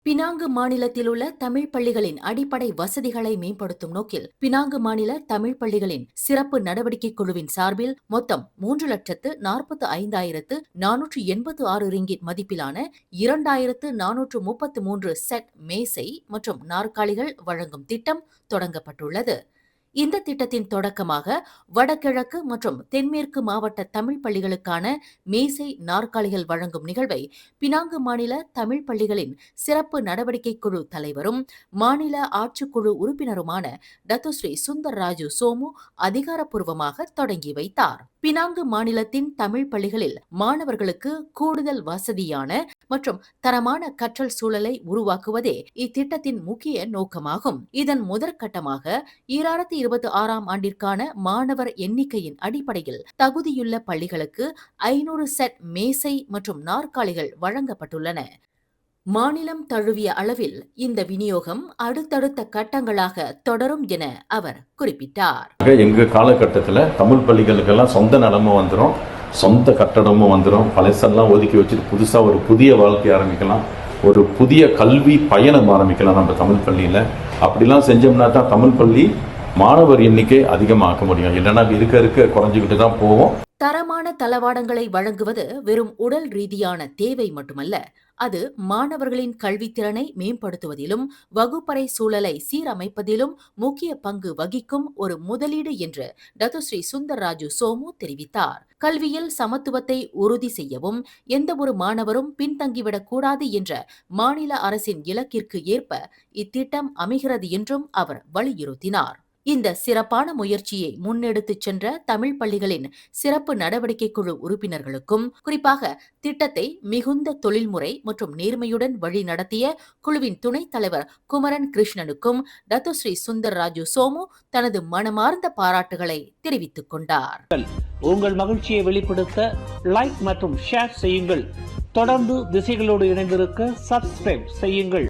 Penang மாநிலத்தில் உள்ள தமிழ் பள்ளிகளின் அடிப்படை வசதிகளை மேம்படுத்தும் நோக்கில் பினாங்கு மாநில தமிழ் பள்ளிகளின் சிறப்பு நடவடிக்கை குழுவின் சார்பில் மொத்தம் 3,45,486 ரிங்கிட் மதிப்பிலான 2,433 செட் மேசை மற்றும் நாற்காலிகள் வழங்கும் திட்டம் தொடங்கப்பட்டுள்ளது. இந்த திட்டத்தின் தொடக்கமாக வடகிழக்கு மற்றும் தென்மேற்கு மாவட்ட தமிழ் பள்ளிகளுக்கான மேசை நாற்காலிகள் வழங்கும் நிகழ்வை பினாங்கு மாநில தமிழ் பள்ளிகளின் சிறப்பு நடவடிக்கை குழு தலைவரும் மாநில ஆட்சிக்குழு உறுப்பினருமான டத்துஸ்ரீ சுந்தர்ராஜு சோமு அதிகாரப்பூர்வமாக தொடங்கி வைத்தார். பினாங்கு மாநிலத்தின் தமிழ் பள்ளிகளில் மாணவர்களுக்கு கூடுதல் வசதியான மற்றும் தரமான கற்றல் சூழலை உருவாக்குவதே இத்திட்டத்தின் முக்கிய நோக்கமாகும். இதன் முதற்கட்டமாக 2026ஆம் ஆண்டிற்கான மாணவர் எண்ணிக்கையின் அடிப்படையில் தகுதியுள்ள பள்ளிகளுக்கு 500 செட் மேசை மற்றும் நாற்காலிகள் வழங்கப்பட்டுள்ளன. மாநிலம் தழுவிய அளவில் இந்த விநியோகம் அடுத்தடுத்த கட்டங்களாக தொடரும் என அவர் குறிப்பிட்டார். எங்க காலகட்டத்தில் தமிழ் பள்ளிகளுக்கெல்லாம் சொந்த நிலமும் வந்துடும், சொந்த கட்டடமும் வந்துடும். பழசெல்லாம் ஒதுக்கி வச்சுட்டு புதுசாக ஒரு புதிய வாழ்க்கை ஆரம்பிக்கலாம், ஒரு புதிய கல்வி பயணம் ஆரம்பிக்கலாம் நம்ம தமிழ் பள்ளியில். அப்படிலாம் செஞ்சோம்னா தான் தமிழ் பள்ளி மாணவர் எண்ணிக்கை அதிகமாக்க முடியும். இல்லைன்னா இருக்க குறைஞ்சிக்கிட்டு தான் போவோம். தரமான தளவாடங்களை வழங்குவது வெறும் உடல் ரீதியான தேவை மட்டுமல்ல, அது மாணவர்களின் கல்வித்திறனை மேம்படுத்துவதிலும் வகுப்பறை சூழலை சீரமைப்பதிலும் முக்கிய பங்கு வகிக்கும் ஒரு முதலீடு என்று டத்துஸ்ரீ சுந்தர்ராஜு சோமு தெரிவித்தார். கல்வியில் சமத்துவத்தை உறுதி செய்யவும் எந்தவொரு மாணவரும் பின்தங்கிவிடக் கூடாது என்ற மாநில அரசின் இலக்கிற்கு ஏற்ப இத்திட்டம் அமைகிறது என்றும் அவர் வலியுறுத்தினார். இந்த சிறப்பான முயற்சியை முன்னெடுத்துச் சென்ற தமிழ் பள்ளிகளின் சிறப்பு நடவடிக்கை குழு உறுப்பினர்களுக்கும், குறிப்பாக திட்டத்தை மிகுந்த தொழில்முறை மற்றும் நேர்மையுடன் வழி நடத்திய குழுவின் துணைத் தலைவர் குமரன் கிருஷ்ணனுக்கும் டத்துஸ்ரீ சுந்தர்ராஜு சோமு தனது மனமார்ந்த பாராட்டுகளை தெரிவித்துக் கொண்டார். உங்கள் மகிழ்ச்சியை வெளிப்படுத்த லைக் மற்றும் ஷேர் செய்யுங்கள். தொடர்ந்து திசைகளோடு இணைந்திருக்க சப்ஸ்கிரைப் செய்யுங்கள்.